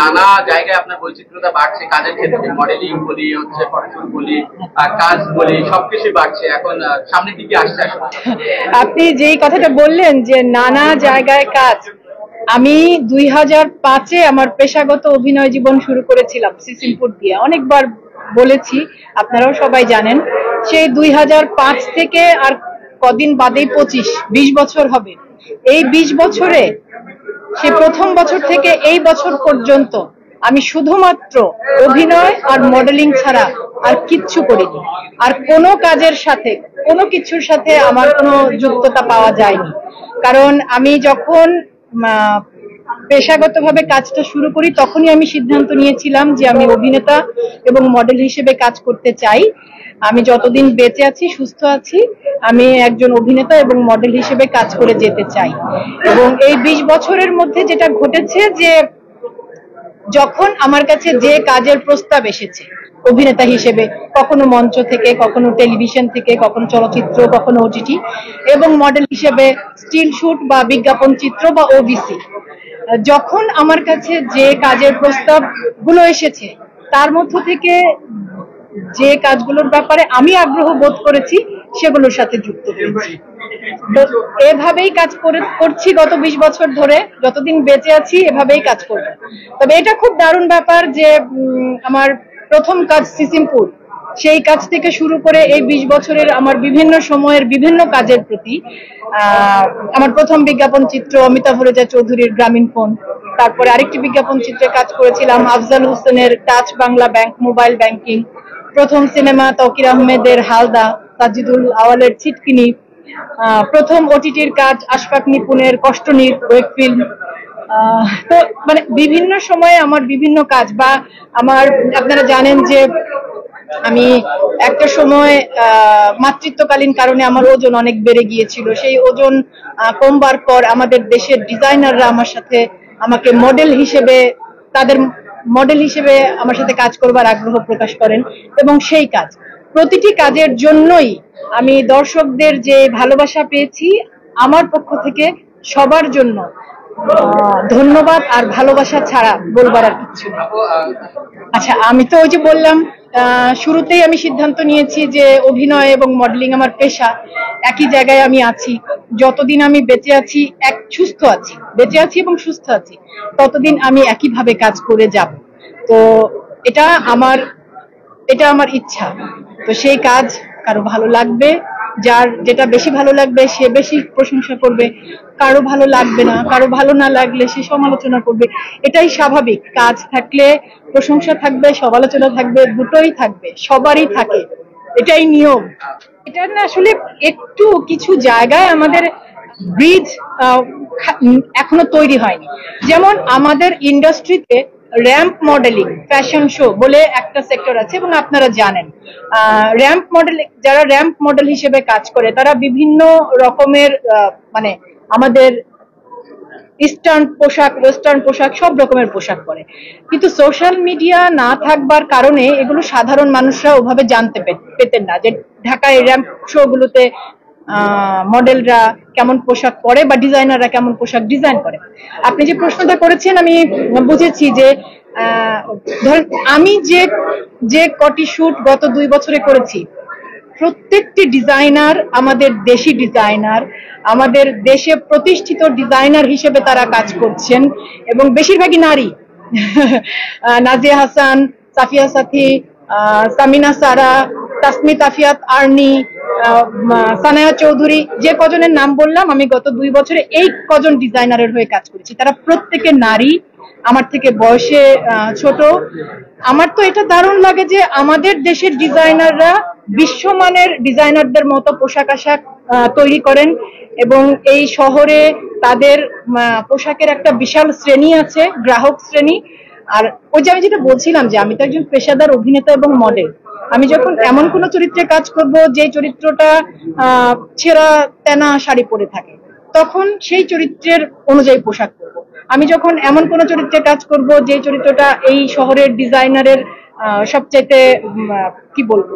নানা জায়গায় আপনার বৈচিত্র্যতা বাড়ছে, কাজের ক্ষেত্রে মডেলিং বলি, হচ্ছে ফটোশুট বলি, কাজ বলি, সবকিছু বাড়ছে। এখন সামনে কি কি আসছে আসলে? আপনি যেই কথাটা বললেন যে নানা জায়গায় কাজ, আমি 2005-এ আমার পেশাগত অভিনয় জীবন শুরু করেছিলাম সিসিমপুর দিয়ে, অনেকবার বলেছি, আপনারাও সবাই জানেন। সেই 2005 থেকে আর কদিন বাদেই 20 বছর হবে। এই 20 বছরে, সে প্রথম বছর থেকে এই বছর পর্যন্ত আমি শুধুমাত্র অভিনয় আর মডেলিং ছাড়া আর কিচ্ছু করিনি। আর কোনো কাজের সাথে, কোনো কিছুর সাথে আমার কোনো যুক্ততা পাওয়া যায়নি। কারণ আমি যখন পেশাগতভাবে কাজটা শুরু করি, তখনই আমি সিদ্ধান্ত নিয়েছিলাম যে আমি অভিনেতা এবং মডেল হিসেবে কাজ করতে চাই। আমি যতদিন বেঁচে আছি, সুস্থ আছি, আমি একজন অভিনেতা এবং মডেল হিসেবে কাজ করে যেতে চাই। এবং এই 20 বছরের মধ্যে যেটা ঘটেছে, যে যখন আমার কাছে যে কাজের প্রস্তাব এসেছে অভিনেতা হিসেবে, কখনো মঞ্চ থেকে, কখনো টেলিভিশন থেকে, কখনো চলচ্চিত্র, কখনো ওটিটি, এবং মডেল হিসেবে স্টিল শুট বা বিজ্ঞাপন চিত্র বা ওবিসি, যখন আমার কাছে যে কাজের প্রস্তাব গুলো এসেছে, তার মধ্য থেকে যে কাজগুলোর ব্যাপারে আমি আগ্রহ বোধ করেছি সেগুলোর সাথে যুক্ত হয়েছি। এভাবেই কাজ করছি গত 20 বছর ধরে, যতদিন বেঁচে আছি এভাবেই কাজ করব। তবে এটা খুব দারুণ ব্যাপার যে আমার প্রথম কাজ সিসিমপুর, সেই কাজ থেকে শুরু করে এই 20 বছরের আমার বিভিন্ন সময়ের বিভিন্ন কাজের প্রতি, আমার প্রথম বিজ্ঞাপন চিত্র অমিতাভ রেজা চৌধুরীর গ্রামীণ ফোন, তারপরে আরেকটি বিজ্ঞাপন চিত্রে কাজ করেছিলাম আফজাল হোসেনের touch Bangla bank mobile banking, প্রথম সিনেমা তৌকির আহমেদের হালদা, তাজিদুল আওয়ালের ছিটকিনি, প্রথম ওটিটির কাজ আশফাক নিপুণের কষ্টনীর ওয়েব ফিল্ম। তো মানে বিভিন্ন সময়ে আমার বিভিন্ন কাজ, বা আমার, আপনারা জানেন যে আমি একটা সময় মাতৃত্বকালীন কারণে আমার ওজন অনেক বেড়ে গিয়েছিল। সেই ওজন কমবার পর আমাদের দেশের ডিজাইনাররা আমাকে মডেল হিসেবে, তাদের মডেল হিসেবে আমার সাথে কাজ করবার আগ্রহ প্রকাশ করেন। এবং সেই কাজ, প্রতিটি কাজের জন্যই আমি দর্শকদের যে ভালোবাসা পেয়েছি, আমার পক্ষ থেকে সবার জন্য ধন্যবাদ আর ভালোবাসা ছাড়া বলবার আর কিছু না। আচ্ছা, আমি তো ওই যে বললাম, শুরুতেই আমি সিদ্ধান্ত নিয়েছি যে অভিনয় এবং মডেলিং আমার পেশা, একই জায়গায় আমি আছি। যতদিন আমি বেঁচে আছি, বেঁচে আছি এবং সুস্থ আছি, ততদিন আমি একইভাবে কাজ করে যাব। তো এটা আমার ইচ্ছা। তো সেই কাজ কারো ভালো লাগবে, যার যেটা বেশি ভালো লাগবে সে বেশি প্রশংসা করবে, কারো ভালো লাগবে না, কারো ভালো না লাগলে সে সমালোচনা করবে। এটাই স্বাভাবিক। কাজ থাকলে প্রশংসা থাকবে, সমালোচনা থাকবে, দুটোই থাকবে, সবারই থাকে, এটাই নিয়ম। এটা না আসলে একটু কিছু জায়গায় আমাদের ব্রিজ এখনো তৈরি হয়নি। যেমন আমাদের ইন্ডাস্ট্রিতে র্যাম্প মডেলিং ফ্যাশন শো বলে একটা সেক্টর আছে, এবং আপনারা জানেন যারা র্যাম্প মডেল হিসেবে কাজ করে তারা বিভিন্ন রকমের মানে আমাদের ইস্টার্ন পোশাক, ওয়েস্টার্ন পোশাক, সব রকমের পোশাক পরে। কিন্তু সোশ্যাল মিডিয়া না থাকবার কারণে এগুলো সাধারণ মানুষরা ওভাবে জানতে পেতেন না, যে ঢাকায় র্যাম্প শো গুলোতে মডেলরা কেমন পোশাক পরে বা ডিজাইনাররা কেমন পোশাক ডিজাইন করে। আপনি যে প্রশ্নটা করেছেন আমি বুঝেছি যে ধরেন আমি যে কটি শুট গত 2 বছরে করেছি, প্রত্যেকটি ডিজাইনার আমাদের দেশি ডিজাইনার, আমাদের দেশে প্রতিষ্ঠিত ডিজাইনার হিসেবে তারা কাজ করছেন, এবং বেশিরভাগই নারী। নাজিয়া হাসান, সাফিয়া সাথী, সামিনা সারা, তাসমিত আফিয়াত আর্নি, সানায়া চৌধুরী, যে কজনের নাম বললাম, আমি গত 2 বছরে এই কজন ডিজাইনারের হয়ে কাজ করেছি। তারা প্রত্যেকে নারী, আমার থেকে বয়সে ছোট। আমার তো এটা দারুণ লাগে যে আমাদের দেশের ডিজাইনাররা বিশ্বমানের ডিজাইনারদের মতো পোশাক আশাক তৈরি করেন, এবং এই শহরে তাদের পোশাকের একটা বিশাল শ্রেণী আছে, গ্রাহক শ্রেণী। আর ওই যে আমি যেটা বলছিলাম যে আমি তো একজন পেশাদার অভিনেতা এবং মডেল। আমি যখন এমন কোন চরিত্রে কাজ করব যে চরিত্রটা ছেঁড়া তেনা শাড়ি পরে থাকে, তখন সেই চরিত্রের অনুযায়ী পোশাক পরব। আমি যখন এমন কোন চরিত্রে কাজ করব যে চরিত্রটা এই শহরের ডিজাইনারের সবচাইতে কি বলবো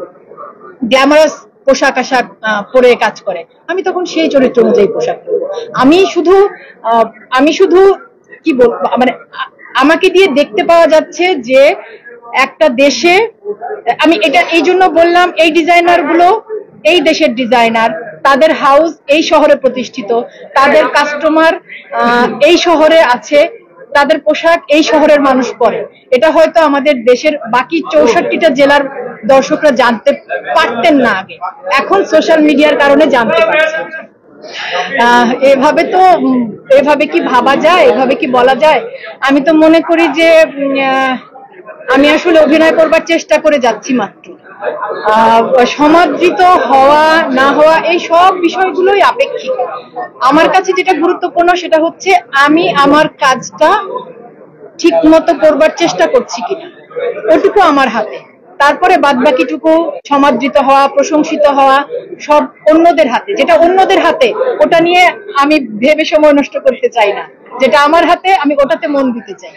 গ্ল্যামারাস পোশাক আশাক পরে কাজ করে, আমি তখন সেই চরিত্র অনুযায়ী পোশাক পরব। আমি শুধু কি বলবো, মানে আমাকে দিয়ে দেখতে পাওয়া যাচ্ছে যে একটা দেশে, আমি এটা এই জন্য বললাম, এই ডিজাইনার গুলো এই দেশের ডিজাইনার, তাদের হাউস এই শহরে প্রতিষ্ঠিত, তাদের কাস্টমার এই শহরে আছে, তাদের পোশাক এই শহরের মানুষ পরে। এটা হয়তো আমাদের দেশের বাকি 64টা জেলার দর্শকরা জানতে পারতেন না আগে, এখন সোশ্যাল মিডিয়ার কারণে জানতে পারছে। এভাবে কি ভাবা যায়, এভাবে কি বলা যায়? আমি তো মনে করি যে আমি আসলে অভিনয় করবার চেষ্টা করে যাচ্ছি মাত্র। সমাদৃত হওয়া না হওয়া এই সব বিষয়গুলোই আপেক্ষিক। আমার কাছে যেটা গুরুত্বপূর্ণ সেটা হচ্ছে আমি আমার কাজটা ঠিক মতো করবার চেষ্টা করছি কিনা, ওটুকু আমার হাতে। তারপরে বাদবাকিটুকু সমাদৃত হওয়া, প্রশংসিত হওয়া সব অন্যদের হাতে। যেটা অন্যদের হাতে ওটা নিয়ে আমি ভেবে সময় নষ্ট করতে চাই না, যেটা আমার হাতে আমি ওটাতে মন দিতে চাই।